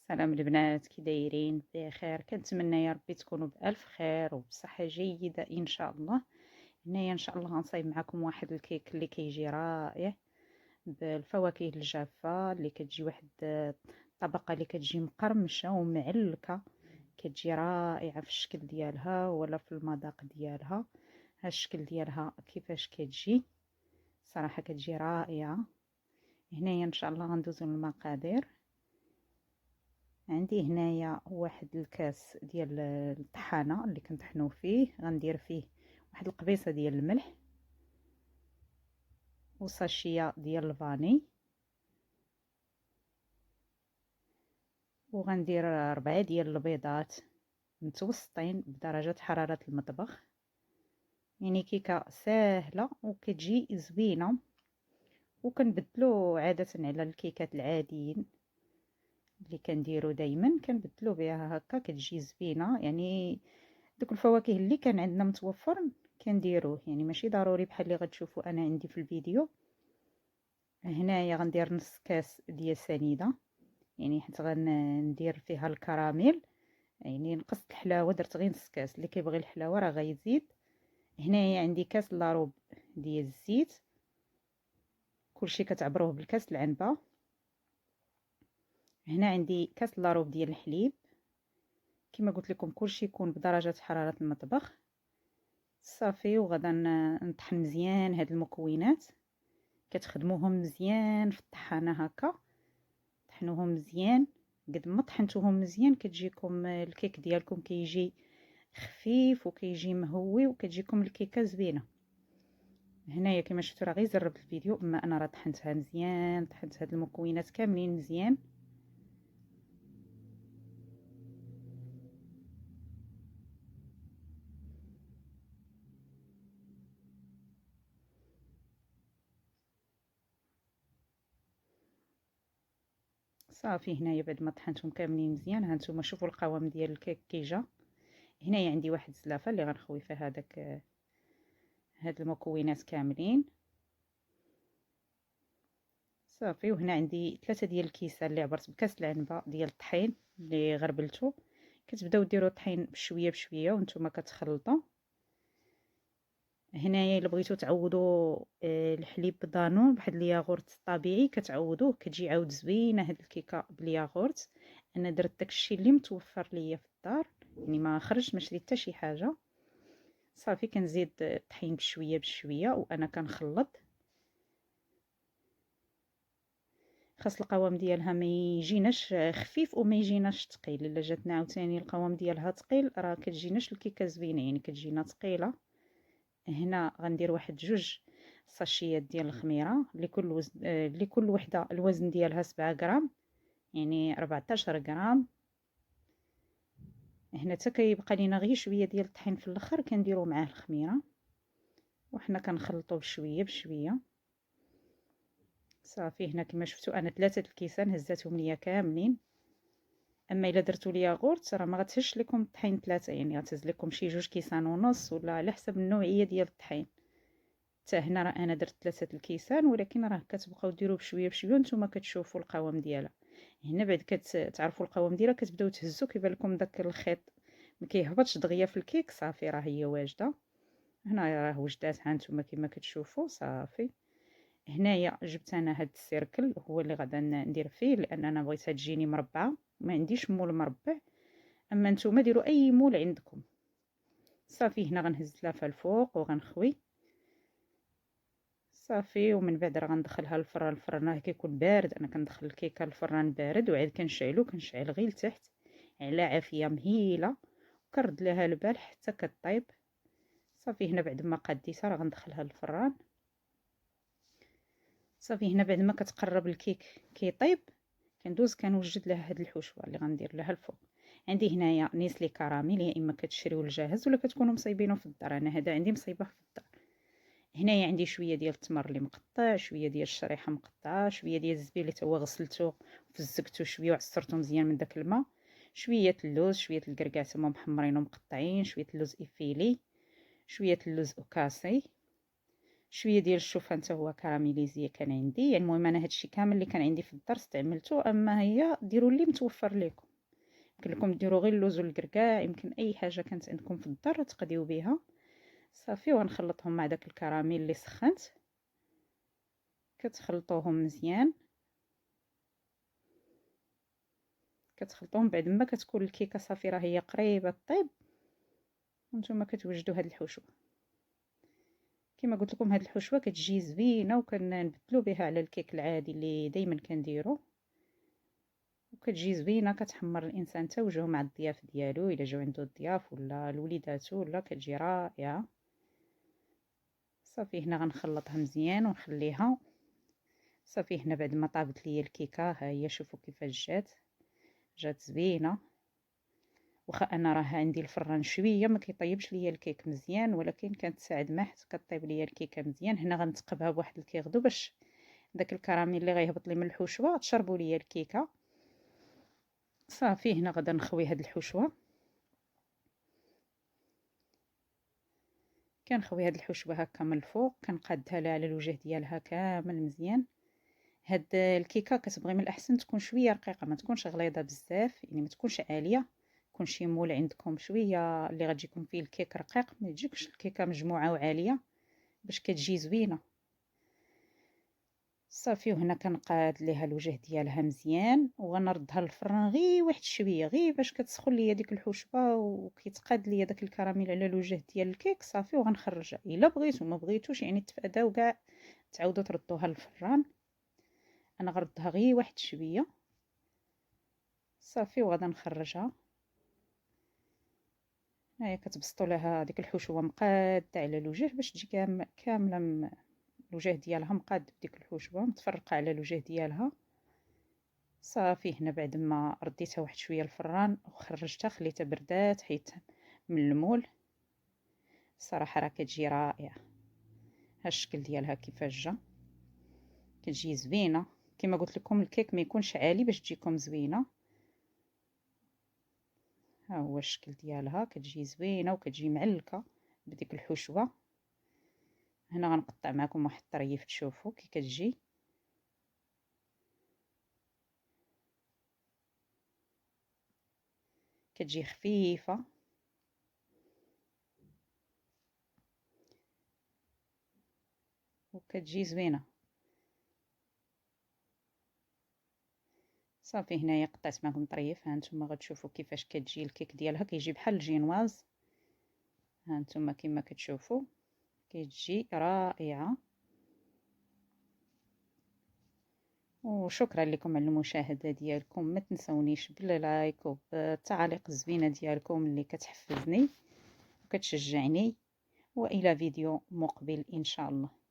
سلام البنات، كي دايرين؟ بخير. كنتمنى يا ربي تكونوا بألف خير وبصحة جيدة ان شاء الله. هنايا ان شاء الله غنصايب معكم واحد الكيك اللي كيجي رائع بالفواكه الجافة، اللي كتجي واحد الطبقة اللي كتجي مقرمشة ومعلكة، كتجي رائعة في الشكل ديالها ولا في المذاق ديالها. ها الشكل ديالها كيفاش كتجي، صراحة كتجي رائعة. هنايا ان شاء الله غندوزو للمقادير. عندي هنايا واحد الكاس ديال الطحانه اللي كنطحنو فيه، غندير فيه واحد القبيصه ديال الملح وساشيه ديال الفاني، وغندير 4 ديال البيضات متوسطين بدرجه حراره المطبخ. يعني كيكه ساهله وكتجي زوينه، وكنبدلو عاده على الكيكات العاديين اللي كنديرو دايما، كنبدلو بها هكا كتجي زوينه. يعني دوك الفواكه اللي كان عندنا متوفر كنديروه، يعني ماشي ضروري بحال اللي غتشوفوا انا عندي في الفيديو. هنايا غندير نص كاس ديال سنيده، يعني حيت غندير فيها الكراميل، يعني نقصت الحلاوه درت غير نص كاس. اللي كيبغي الحلاوه راه غيزيد. هنايا عندي كاس لاروب ديال الزيت، كلشي كتعبروه بالكاس العنبه. هنا عندي كاس لاروب ديال الحليب، كما قلت لكم كلشي يكون بدرجه حراره المطبخ. صافي، وغادا نطحن مزيان هاد المكونات، كتخدموهم مزيان في الطحانه هكا، طحنوهم مزيان. قد ما طحنتوهم مزيان كتجيكم الكيك ديالكم كيجي خفيف وكيجي مهوي وكتجيكم الكيكه زوينه. هنايا كما شفتوا راه غير زربت الفيديو، اما انا راه طحنتها مزيان، طحنت هاد المكونات كاملين مزيان. صافي، هنايا بعد ما طحنتهم كاملين مزيان، ها نتوما شوفوا القوام ديال الكيك كي جا. هنايا عندي واحد الزلافه اللي غنخوي فيها هاد المكونات كاملين. صافي، وهنا عندي 3 ديال الكيسان اللي عبرت بكاس العنبه ديال الطحين اللي غربلته. كتبداو ديروا الطحين بشويه بشويه وانتم كتخلطوا. هنايا الا بغيتو تعوضوا الحليب بالدانون بواحد الياغورت طبيعي كتعوضوه، كتجي عاود زوينه هاد الكيكه بالياغورت. انا درت داكشي اللي متوفر ليا في الدار، يعني ما خرجت ما شريت حتى شي حاجه. صافي، كنزيد الطحين بشويه بشويه وانا كنخلط. خاص القوام ديالها ما يجيناش خفيف وما يجيناش ثقيل. الا جاتنا عاوتاني القوام ديالها ثقيل راه كتجيناش الكيكه زوينه، يعني كتجينا ثقيله. هنا غندير واحد 2 ساشيات ديال الخميره، لكل وحده الوزن ديالها 7 غرام، يعني 14 غرام. هنا حتى كيبقى لينا غير شويه ديال الطحين في الاخر كنديروا معاه الخميره، وحنا كنخلطوا بشويه بشويه. صافي، هنا كما شفتوا انا 3 الكيسان هزاتهم ليا كاملين. اما الا درتو الياغورت راه ما غتهش لكم الطحين 3، يعني غتهز لكم شي 2 كيسان ونص ولا على حسب النوعيه ديال الطحين. حتى هنا راه انا درت 3 الكيسان، ولكن راه كتبقاو ديروا بشويه بشويه وانتم كتشوفوا القوام ديالها. هنا بعد كتعرفوا القوام ديالها كتبداو تهزوا، كيبان لكم داك الخيط ما كيهبطش دغيا في الكيك. صافي، راه هي واجده. هنا راه وجدات، ها نتوما كما كتشوفوا. صافي، هنايا جبت انا هاد السيركل هو اللي غادا ندير فيه، لان انا بغيتها تجيني مربعه، ما عنديش مول مربع. اما نتوما ديروا اي مول عندكم. صافي، هنا غنهز لافه الفوق وغنخوي. صافي، ومن بعد راه غندخلها للفران. الفران راه كيكون بارد، انا كندخل الكيكه للفران بارد وعاد كنشعل غير لتحت على عافيه مهيله، وكنرد لها البال حتى كطيب. صافي، هنا بعد ما قديتها راه غندخلها للفران. صافي، هنا بعد ما كتقرب الكيك كيطيب كندوز كنوجد لها هاد الحشوه اللي غندير لها الفوق. عندي هنايا نيسلي كراميل، يا اما كتشريو الجاهز ولا كتكونوا مصايبينه في الدار. انا هذا عندي مصايبه في الدار. هنايا عندي شويه ديال التمر اللي مقطع، شويه ديال الشريحه مقطعه، شويه ديال الزبيب اللي تا هو غسلته وفزقته شويه وعصرته مزيان من داك الماء، شويه اللوز، شويه الكركاع هما محمرين ومقطعين، شويه اللوز افيلي، شويه اللوز اوكاسي، شويه ديال الشوفان حتى هو كراميليزي كان عندي. يعني المهم انا هادشي كامل اللي كان عندي في الدار استعملته. اما هي ديروا اللي متوفر لكم، يمكن لكم ديروا غير اللوز والكركاع، يمكن اي حاجه كانت عندكم في الدار تقضيو بها. صافي، وغنخلطهم مع داك الكراميل اللي سخنت. كتخلطوهم مزيان، كتخلطوهم بعد ما كتكون الكيكه صافي راه هي قريبه طيب. وانتم كتوجدوا هاد الحشوه. كما قلت لكم هاد الحشوه كتجي زوينه، وكنبدلوا بها على الكيك العادي اللي دائما كنديرو، وكتجي زوينه كتحمر الانسان حتى وجهه مع الضياف ديالو الا جاو عنده الضياف ولا لوليداتو، ولا كتجي رائعه. صافي هنا غنخلطها مزيان ونخليها. صافي هنا بعد ما طابت ليا الكيكه، ها هي شوفوا كيفاش جات زوينه. واخا انا راه عندي الفران شويه ما كيطيبش ليا الكيك مزيان، ولكن كانت ساعد ما حتى كطيب ليا الكيكه مزيان. هنا غنتقبها بواحد الكيغدو باش داك الكراميل اللي غيهبط لي من الحشوه تشربوا ليا الكيكه. صافي هنا غادا نخوي هاد الحشوه، كنخوي هاد الحشوه هكا من الفوق، كنقادها لها على الوجه ديالها كامل مزيان. هاد الكيكه كتبغي من الاحسن تكون شويه رقيقه، ما تكونش غليظه بزاف، يعني ما تكونش عاليه. يكون شي مول عندكم شويه اللي غتجيكم فيه الكيك رقيق، ما تجيكش الكيكه مجموعه وعاليه باش كتجي زوينه. صافي وهنا كنقاد ليها الوجه ديالها مزيان، وغنردها للفران غير واحد شويه، غير باش كتسخن ليا ديك الحشوه وكيتقاد ليا داك الكراميل على الوجه ديال الكيك. صافي وغنخرجها. الا بغيتو ما بغيتوش يعني تفاداو كاع تعاودوا تردوها للفران. انا غردها غير واحد شويه. صافي وغادا نخرجها. هاهي كتبسطوا لها ديك الحشوه مقاده على الوجه باش تجي كامله الوجه ديالها مقاد بديك الحشوه متفرقه على الوجه ديالها. صافي هنا بعد ما رديتها واحد شويه الفران وخرجتها خليتها بردات حيت من المول. الصراحه راه كتجي رائعه. ها الشكل ديالها كيفاش جا، كتجي زوينه. كما قلت لكم الكيك ما يكونش عالي باش تجيكم زوينه. ها هو الشكل ديالها، كتجي زوينه وكتجي معلكه بديك الحشوه. هنا غنقطع معكم واحد الطريف تشوفوا كي كتجي. كتجي خفيفه وكتجي زوينه. صافي هنايا قطعت معكم طريف. ها نتوما غتشوفوا كيفاش كتجي الكيك ديالها، كيجي بحال الجينواز. ها نتوما كما كتشوفوا كتجي رائعه. وشكرا لكم على المشاهده ديالكم. ما تنسونيش باللايك وبالتعاليق الزوينه ديالكم اللي كتحفزني وكتشجعني. والى فيديو مقبل ان شاء الله.